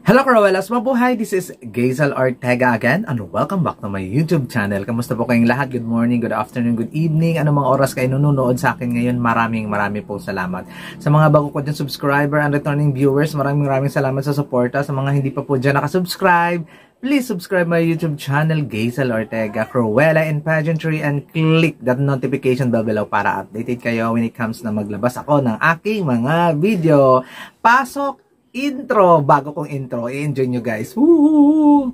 Hello Cruellas, mabuhay! This is Gazel Ortega again and welcome back to my YouTube channel. Kamusta po kayong lahat? Good morning, good afternoon, good evening. Ano mga oras kayo nanonood sa akin ngayon? Maraming po salamat. Sa mga bago ko dyan subscriber and returning viewers, maraming salamat sa suporta. Sa mga hindi pa po dyan nakasubscribe, please subscribe my YouTube channel, Gazel Ortega, Cruella and Pageantry, and click that notification bell below para updated kayo when it comes na maglabas ako ng aking mga video. Pasok! Intro, bago kong intro, i-enjoy nyo guys. Woo!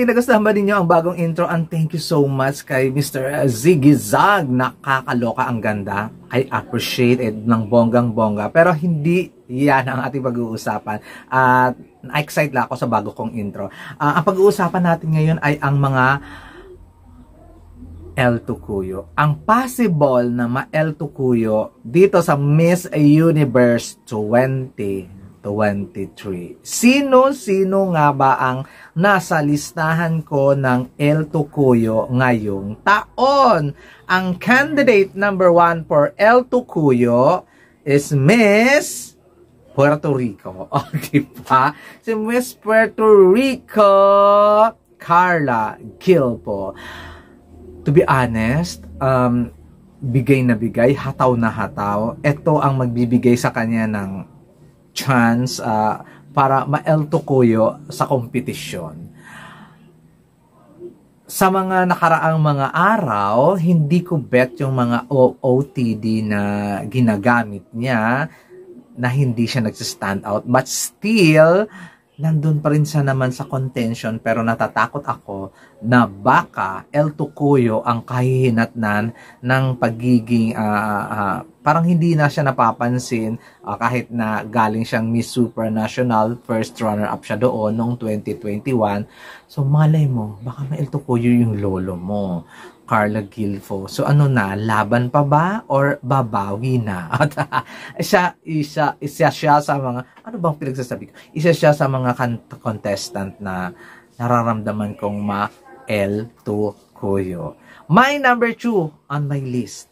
Nagustuhan ba ninyo ang bagong intro? And thank you so much kay Mr. Ziggy Zag. Nakakaloka ang ganda. I appreciate it ng bonggang-bongga. Pero hindi yan ang ating pag-uusapan. At na-excite lang ako sa bago kong intro. Ang pag-uusapan natin ngayon ay ang mga El Tukuyo. Ang possible na ma-El Tukuyo dito sa Miss Universe 2023. Sino nga ba ang nasa listahan ko ng El Tukuyo ngayong taon? Ang candidate number 1 for El Tukuyo is Miss Puerto Rico. O, diba? Si Miss Puerto Rico, Carla Gilpo. To be honest, bigay na bigay, hataw na hataw. Ito ang magbibigay sa kanya ng chance para ma-El Tukuyo sa kompetisyon. Sa mga nakaraang mga araw, hindi ko bet yung mga OOTD na ginagamit niya na hindi siya nagsistand out. But still, nandun pa rin siya naman sa contention, pero natatakot ako na baka El Tukuyo ang kahihinatnan ng pagiging parang hindi na siya napapansin kahit na galing siyang Miss Supranational, first runner-up siya doon noong 2021. So malay mo, baka may El Tukuyo yung lolo mo, Carla Gilpo. So ano na, laban pa ba or babawi na? At isa siya sa mga, ano bang pinagsasabi ko? Isa siya sa mga contestant na nararamdaman kong ma-El Tukuyo. My number 2 on my list.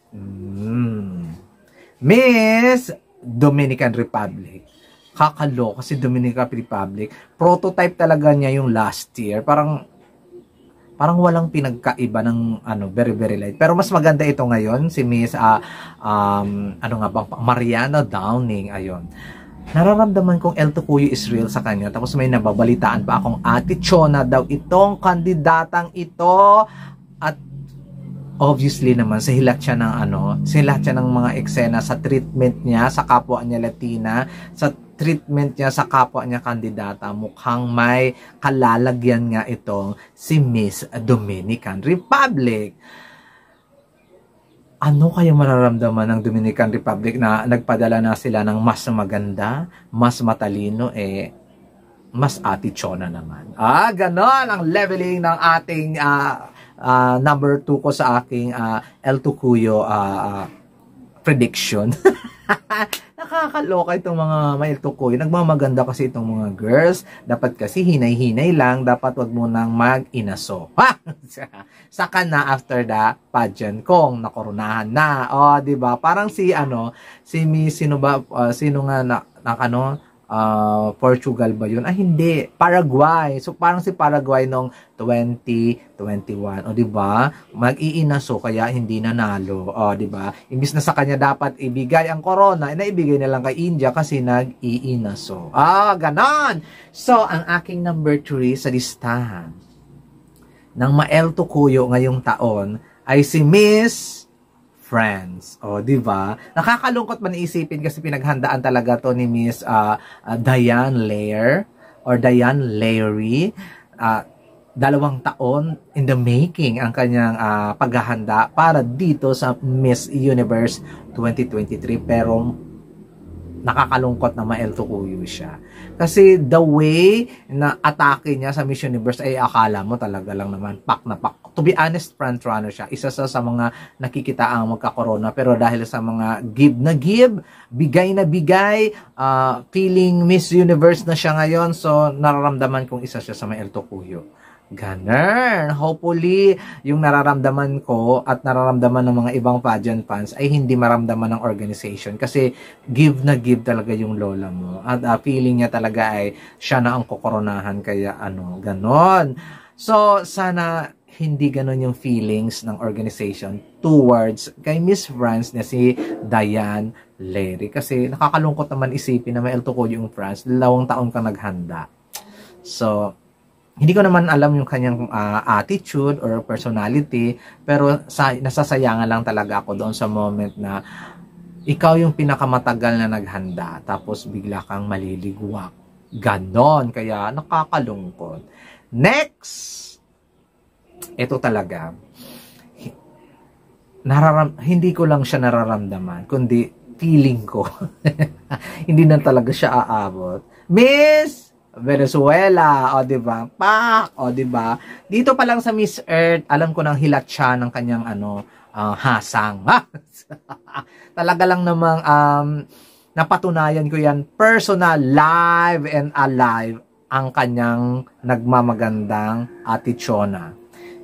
Miss Dominican Republic. Kakaloka si Dominican Republic. Prototype talaga niya yung last year. Parang walang pinagkaiba ng very light. Pero mas maganda ito ngayon si Miss Mariana Downing. Ayun. Nararamdaman kong El Tukuyo is real sa kanya. Tapos may nababalitaan pa akong Ate Chona daw itong kandidatang ito. At obviously naman, sihilat siya ng mga eksena sa treatment niya sa kapwa niya Latina, sa treatment niya sa kapwa niya kandidata. Mukhang may kalalagyan nga itong si Miss Dominican Republic. Ano kaya mararamdaman ng Dominican Republic na nagpadala na sila ng mas maganda, mas matalino, mas Ate Chona naman. Ganon ang leveling ng ating number 2 ko sa aking El Tukuyo prediction. Nakakaloka itong mga may El Tukuyo. Nagmamaganda kasi itong mga girls. Dapat kasi hinay-hinay lang. Dapat wag mo nang mag-inaso. Saka na after the pageant kong nakoronahan na. Diba? Parang sino nga Portugal ba yun? Hindi. Paraguay. So, parang si Paraguay nung 2021. O, diba? Mag-iinaso, kaya hindi nanalo. O, diba? Imbis na sa kanya dapat ibigay ang corona, naibigay na lang kay India kasi nag-iinaso. Ganon! So, ang aking number 3 sa listahan ng ma-El Tukuyo ngayong taon ay si Miss Friends. Diba? Nakakalungkot man isipin kasi pinaghandaan talaga to ni Miss Diane Lair or Diane Larry. 2 taon in the making ang kanyang paghahanda para dito sa Miss Universe 2023. Pero nakakalungkot na ma-El Tocuyo siya. Kasi the way na atake niya sa Miss Universe ay akala mo talaga lang naman pak na pak. To be honest, frontrunner siya. Isa sa mga nakikita ang magka-corona, pero dahil sa mga give na give, bigay na bigay, feeling Miss Universe na siya ngayon, so nararamdaman kong isa siya sa ma-El Tocuyo. Ganun. Hopefully, yung nararamdaman ko at nararamdaman ng mga ibang pageant fans ay hindi maramdaman ng organization kasi give na give talaga yung lola mo. At feeling niya talaga ay siya na ang kokoronahan, kaya ganon. So, sana hindi ganon yung feelings ng organization towards kay Miss France na si Diane Lery. Kasi nakakalungkot naman isipin na may El Tocuyo yung France, 2 taon ka naghanda. So, hindi ko naman alam yung kanyang attitude or personality, pero nasasayangan lang talaga ako doon sa moment na ikaw yung pinakamatagal na naghanda, tapos bigla kang maliligwak. Ganon, kaya nakakalungkot. Next! Ito talaga, hindi ko lang siya nararamdaman, kundi feeling ko. Hindi na talaga siya aabot. Miss Venezuela, o diba? Pak, o diba? Dito pa lang sa Miss Earth, alam ko nang hilat siya ng kanyang hasang. Talaga lang namang napatunayan ko yan personal, live and alive ang kanyang nagmamagandang Ate Chona,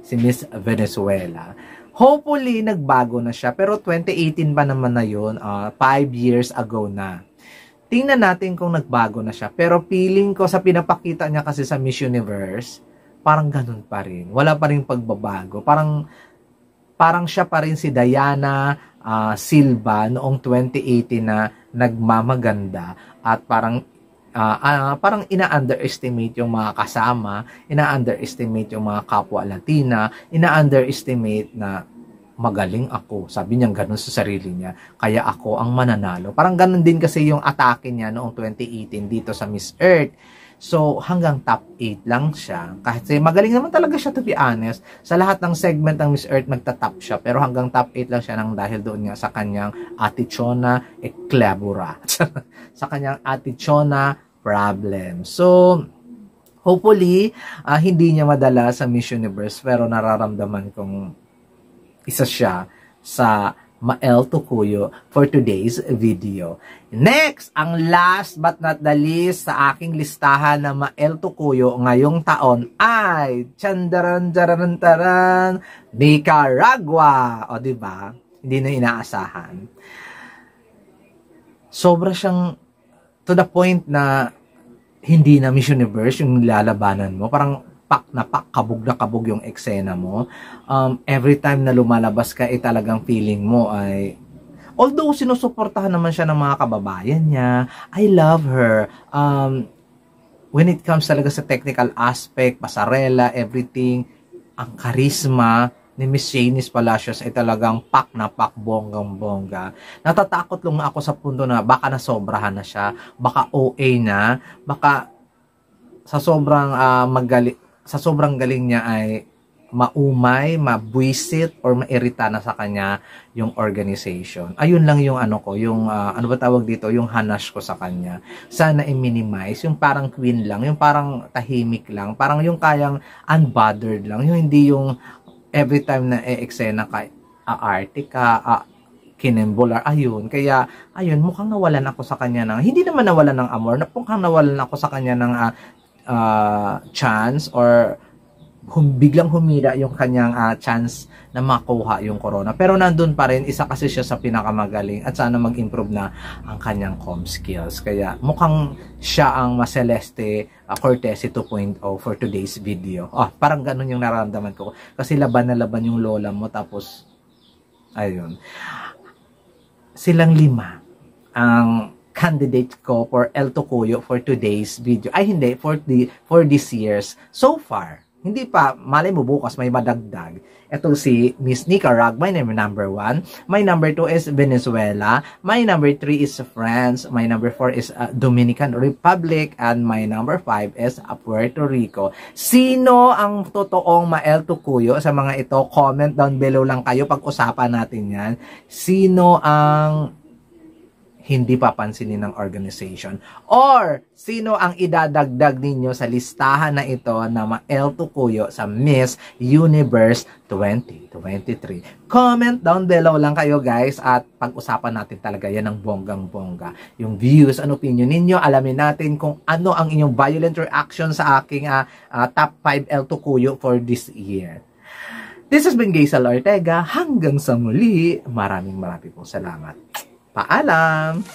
si Miss Venezuela. Hopefully, nagbago na siya. Pero 2018 pa naman na yun, 5 years ago na. Tingnan natin kung nagbago na siya. Pero feeling ko sa pinapakita niya kasi sa Miss Universe, parang ganun pa rin. Wala pa rin pagbabago. Parang siya pa rin si Diana Silva noong 2018 na nagmamaganda at parang ina-underestimate yung mga kasama, ina-underestimate yung mga kapwa Latina, ina-underestimate na magaling ako. Sabi niya ganun sa sarili niya. Kaya ako ang mananalo. Parang ganun din kasi yung atake niya noong 2018 dito sa Miss Earth. So, hanggang top 8 lang siya. Kasi magaling naman talaga siya, to be honest. Sa lahat ng segment ng Miss Earth, nagtatop siya. Pero hanggang top 8 lang siya nang dahil doon nga sa kanyang Ate Chona Eclabura. Sa kanyang Ate Chona problem. So, hopefully, hindi niya madala sa Miss Universe. Pero nararamdaman kong isa siya sa ma-El Tocuyo for today's video. Next, ang last but not the least sa aking listahan na ma-El Tocuyo ngayong taon ay Chandaran Nicaragua. O diba? Hindi na inaasahan. Sobra siyang to the point na hindi na Miss Universe yung lalabanan mo. Parang kabog na kabog yung eksena mo. Every time na lumalabas ka, talagang feeling mo ay, although sinusuportahan naman siya ng mga kababayan niya, I love her. When it comes talaga sa technical aspect, pasarela, everything, ang charisma ni Miss Janice Palacios ay talagang pak na pak, bonggang-bongga. Natatakot lang ako sa punto na baka nasobrahan na siya, baka OA na, baka sa sobrang galing niya ay maumay, mabwisit, or mairita na sa kanya yung organization. Ayun lang yung ano ba tawag dito, yung hanash ko sa kanya. Sana i-minimize, yung parang queen lang, yung parang tahimik lang, parang yung kayang unbothered lang, yung hindi yung every time na eksena ka, aarte ka, kinembolar, ayun. Kaya, ayun, mukhang nawalan ako sa kanya ng, hindi naman nawalan ng amor, mukhang nawalan ako sa kanya ng chance or biglang humira yung kanyang chance na makuha yung corona. Pero nandun pa rin, isa kasi siya sa pinakamagaling at sana mag-improve na ang kanyang comm skills. Kaya mukhang siya ang Maceleste Cortese 2.0 for today's video. Parang ganun yung nararamdaman ko. Kasi laban na laban yung lola mo, tapos ayun. Silang 5 ang candidate ko for El Tocuyo for today's video. Ay hindi, for this year's so far. Hindi pa, malay mo bukas may madagdag. Ito si Miss Nicaragua, my number 1. My number 2 is Venezuela. My number 3 is France. My number 4 is Dominican Republic. And my number 5 is Puerto Rico. Sino ang totoong ma-El Tocuyo sa mga ito? Comment down below lang kayo, pag-usapan natin yan. Sino ang hindi papansinin ng organization? Or, sino ang idadagdag ninyo sa listahan na ito na El Tukuyo sa Miss Universe 2023? Comment down below lang kayo guys at pag-usapan natin talaga yan ng bonggang-bongga. Yung views and opinion ninyo, alamin natin kung ano ang inyong violent reaction sa aking top 5 El Tukuyo for this year. This has been Gaisel Ortega. Hanggang sa muli, maraming pong salamat. Paalam!